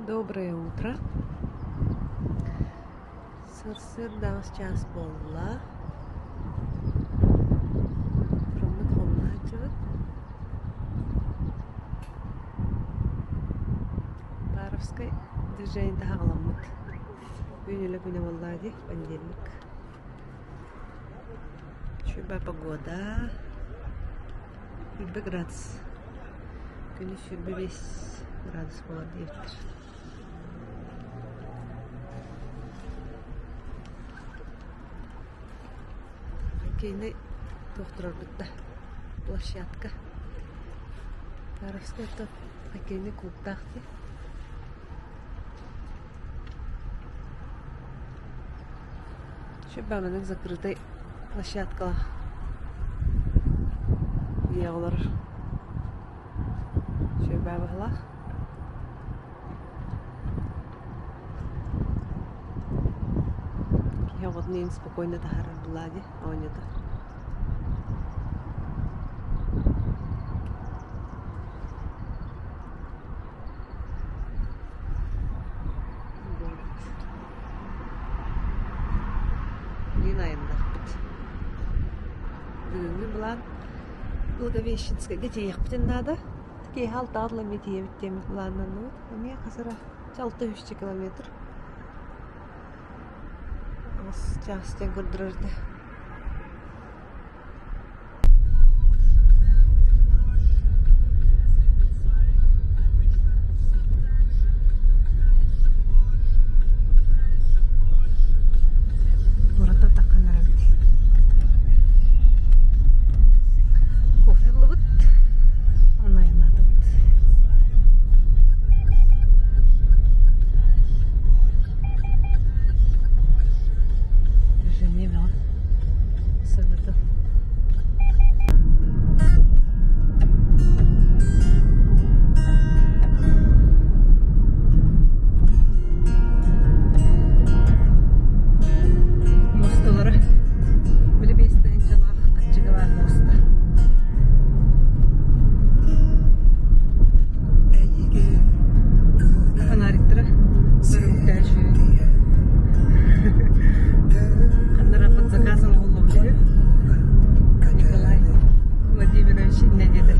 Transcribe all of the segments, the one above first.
Доброе утро. Сыр-сыр даңыз час болла. Промыт холна жығыт. Паровскай движение тағаламыт. Бүйнелі күні боллади, понедельник. Шүба погода. 20 градус. Күні шүрбі 5 градус болады ертір. Кейіне тоқтырар бұтта площадка. Паровскай топ хоккейный клубтақты. Шөбәмінің закрытой площадкала. Еғылар шөбәбіғылақ. Я вот не спокойно тахара блади, а он это. Не наемда. Бүгінгі бұлан Благовещенская где ехптен надо. Такие халтадлы метеев тем бұланнан. У меня қасыра 600 километр. Часто көрдірді. Burada da kamera bitti. Kofe bulut. Ona yanadım. Женева. Сагата. Мостолары. Böyle bir istenceler açığı var mosta. Фонариктеры. Бәрі Қандыра под заказом олып жүріп. Николай Владимирович не деді.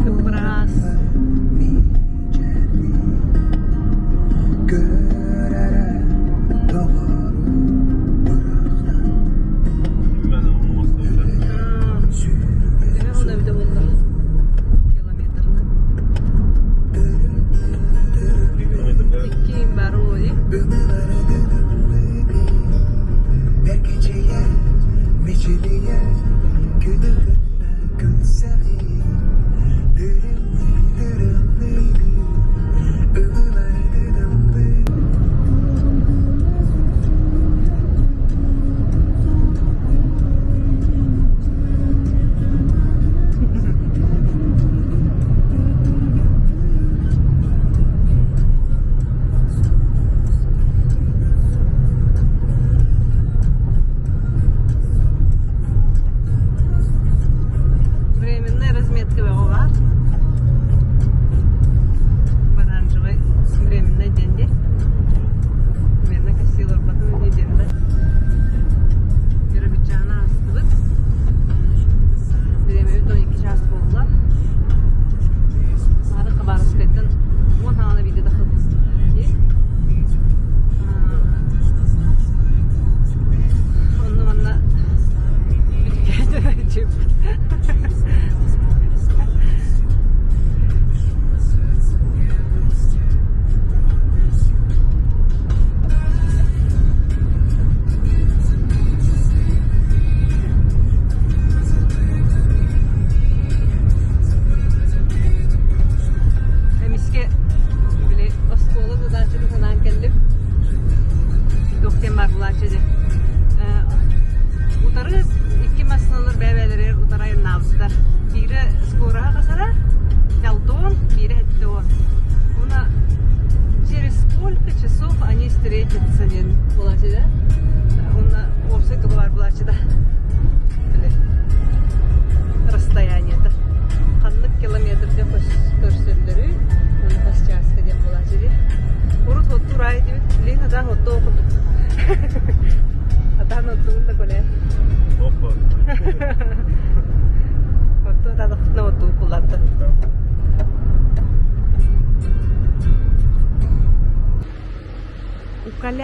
Кыпырас.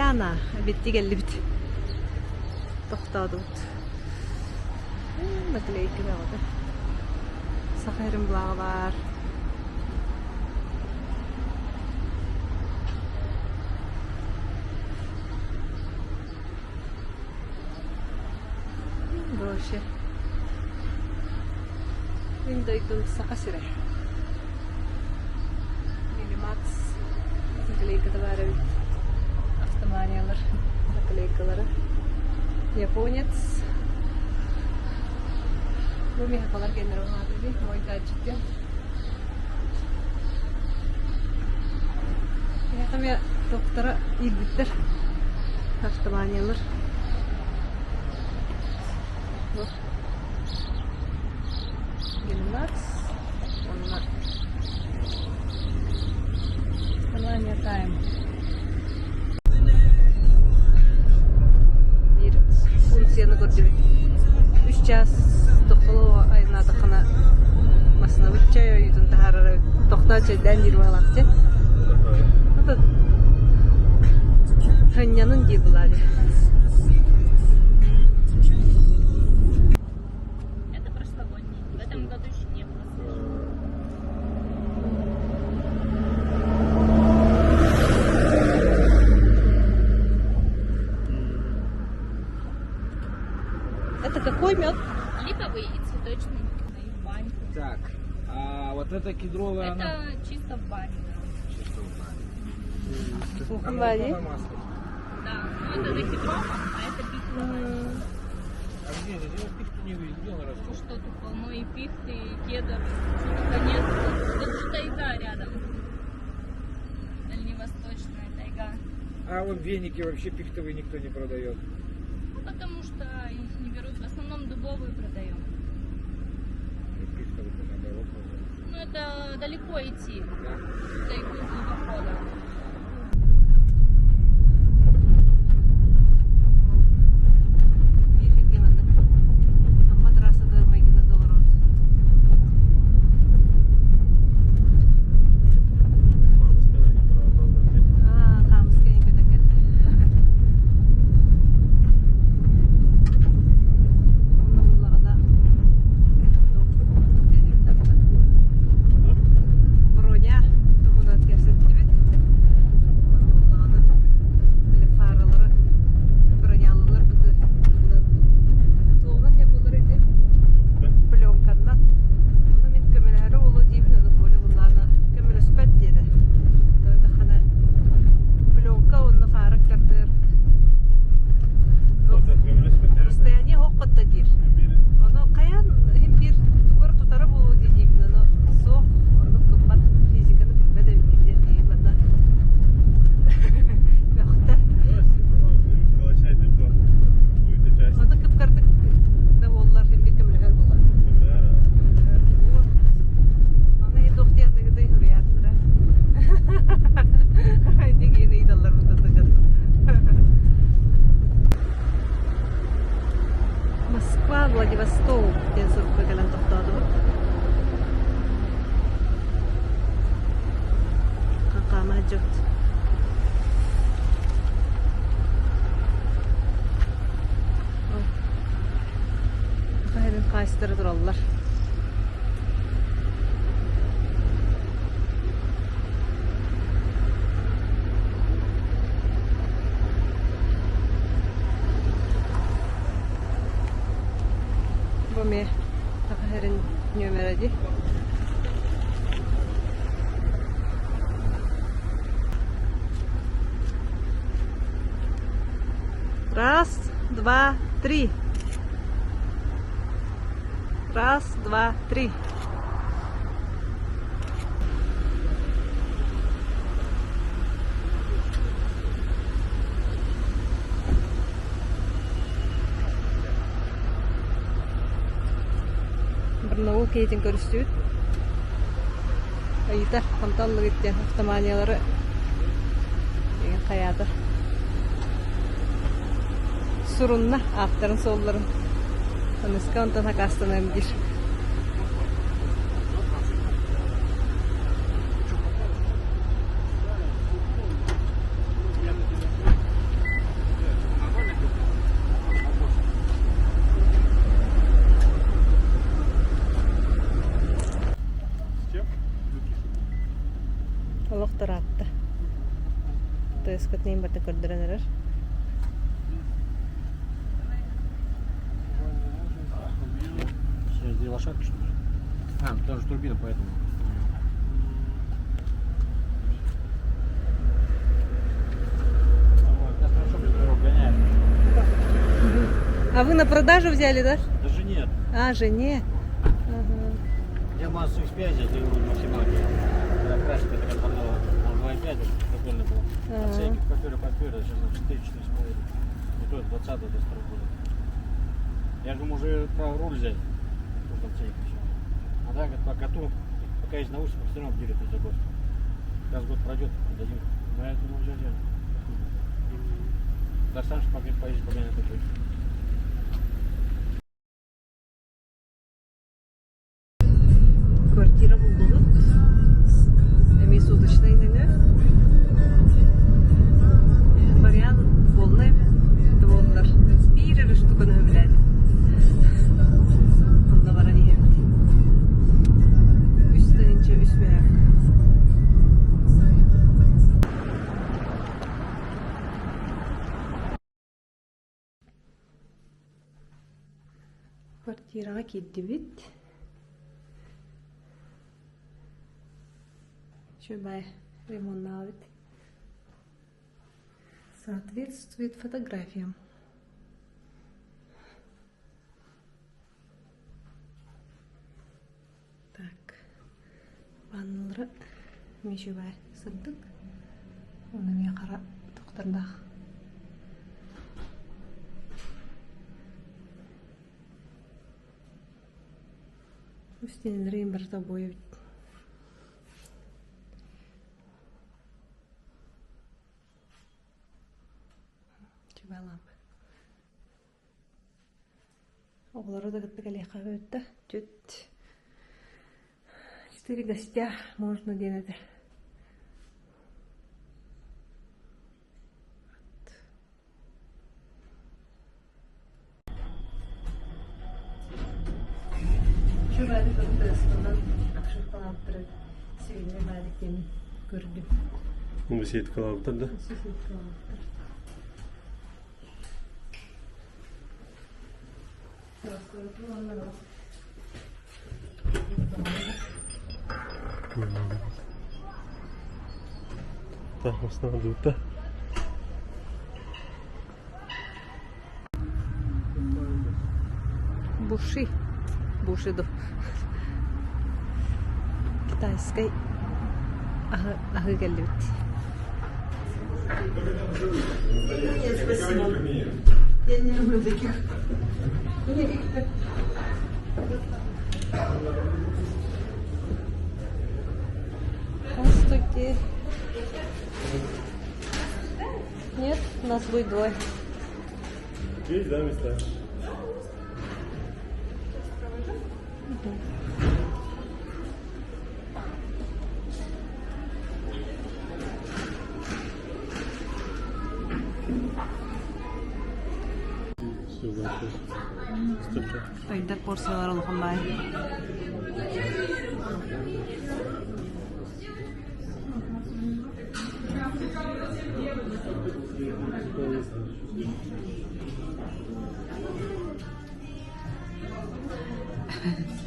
Яна, битти geldi bit. Toxtadı bit. Nakleyki de oldu. Sakarım bağlar. Roşe. Benim dayıktım sakasire. Minimax. Nakleyki de var evet. Автоманиялар, наклейкалары. Японец. Bu mihakalar gelir ona dedi. Moy gadget'ten. Mihakam ya doktora ilbittir. Автоманиялар. Bu. Gelmez. Onlar. Автомания time. Функцияны көрдүк. 3 час токоло айына дакана масына 3 ай ойдун тахарары токтачы ден 20 алакчы. Ата Танянын ди булады. Это прошлогодний. В этом году еще не было. Это какой мед? Липовый и цветочный и в баньку. Так, а вот это кедровая, она... Это чисто в баню. Чисто в бане. В Она бане? на масле. Да, ну это кедровая, а это пихтовая. А где? Я пихту не видел, где она Ну растет? что тут полно и пихты, и кедов, чего нет. Тут же тайга рядом. Дальневосточная тайга. А вот веники вообще пихтовые никто не продает. Ну, потому что их не берут. В основном дубовые продаем. Пихтовых наоборот. Ну это далеко идти. Да. Тайгу глубоко. Броня, тому надо керсеттибит. Владивосток ден соруп койгелен токтодубур. Какама жок. Кайрын кайсытыры тураллар. Боме такаһэрин нөмереди. Раз, два, три. Раз, два, три. Барнауыл кейтин көрүстүбүт. Айыта камталлык эттен автоманиялары деген каяды. Сурунна аттарын солларын. Таныска онтан акастанын бир. Muhtar attı. Tığıskıt neyim barda kördürenler. Среди лошадки, что ли? А, там же турбина, поэтому. Сейчас хорошо без дорог гоняет. А вы на продажу взяли, да? Даже нет. А, жене. Ага. Я массу X5, я говорю, максимально. Когда красит, это как одного. Он 2,5, прикольно было. Ага. Оценки копиры, сейчас на 4-4,5. И то 20 до 2 года. Я думаю, уже право руль взять. Потому что оценки все. А так, по коту, пока есть наушники, все равно делят за год. Раз год пройдет, дадим. Но я думаю, уже взяли. Достанешь, пока поедешь по мне такой. Квартира bulduğu. Mesudlaşına inanıyor. Вариант полный. Доволдар. Bir штука на блядь. Onda var hani hep. Üstten ince üst merak. Квартирага кидди бит. Шубай ремонтовать. Соответствует фотографиям. Так. Ванналары мешубай сырдык. Оны мен қара тоқтырдақ. Үстенлерін бір тобой бит. Лампа. Оғлары да гытты калеха өтті. 4 гостя можно денеді. Şu bәді көпті ыстынан ақшықтан аптыры sevimli бәдіктен көрдім. Bu şey kalabıdır da. Так, основа дута. Буши. Бушиду. Китайской. Ага, галют. Нет, спасибо. Я не люблю таких. Здравствуйте. Нет, у нас будет двое. Есть, да, места? Все, значит. Стопча. Ayda porsiyalar olğan bay.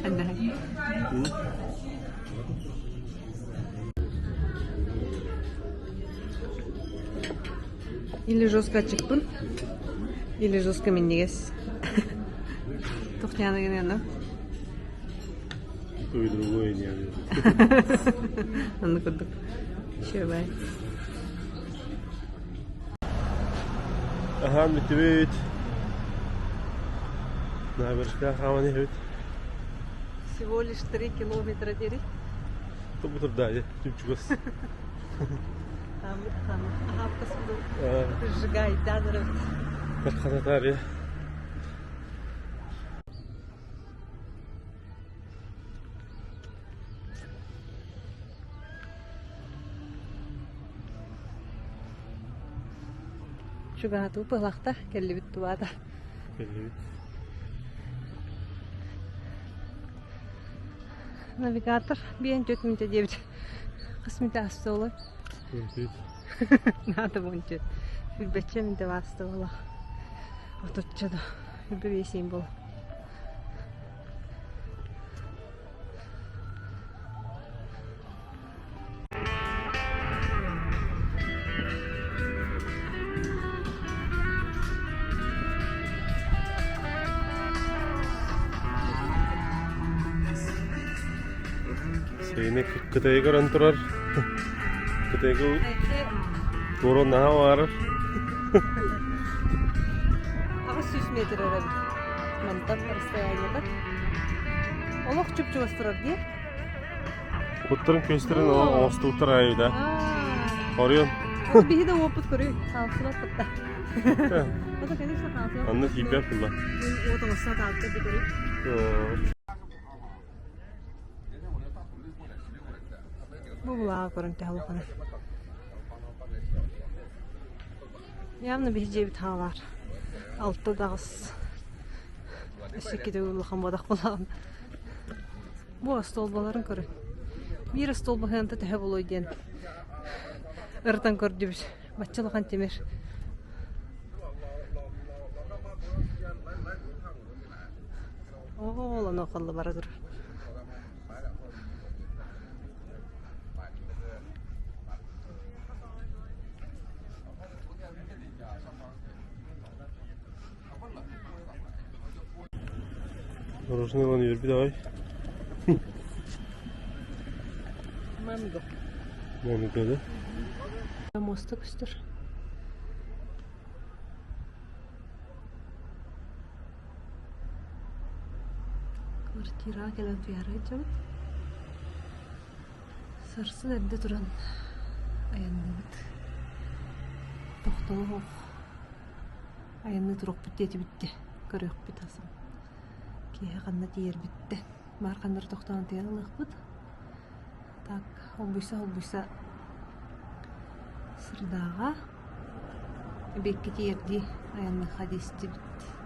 Hadi. Или жестко çıkpın, или жестко миннегес. Тухняна генена. То и другое не надо. Anı kurduk. Şöyle. Aha, mütebit. Набережка Хамани хют. Всего лишь 3 километра дери. То бутыр дали, тюпчугас. Там хавкасы был. А, Сжигай, дадыры. катханатар я. Шугату пылақта келі бит туада. Келбит. Навигатор бен 4 минут 9. Кысмыта астолой. Көрдүйт. Надо вончет. Хүлбетчем де астолой. Оточчада. Хүлбе бесейін бол. Seni kıtayı gören durar. Kıtayı Doğru naha var. Ағы 100 метр әрі. Мантап расстояниеда. Олық чүп-чүп астырар де? Kuttırın köstürün oğustu utar ayı da. Oryon. Bihi de опыт көрі. Қалсыла тұтта. Ода, конечно, қалсыла. Anlı hibber kılla. Ода мұсына тағытта бір көрі. Bu bulağa görüntü halkını. Явно бейже бит халар. Алты дағыз. Шекеде ұлыған бадақ болағын. Bu столбаларын көрі. Bir столбы хэнті тәхе болой ден. Ыртан көрді біз. Батчылыған темер. Олан оқылы бара тұрыр. Мороженое вон верби давай. Мамго. Мамы да? Мостық үстір. Квартира келен фиярай жабыт. Сарсын әбді тұран аянны бит. Тоқталы оқ. Аянны тұрық бітті бітті. Көрек бит асым. Кие қанна тиер бітті. Бар қандар тоқтаған тиер алық бұд. Так, олбуйса сырдаға. Бекке тиерді аянны хадисті бітті.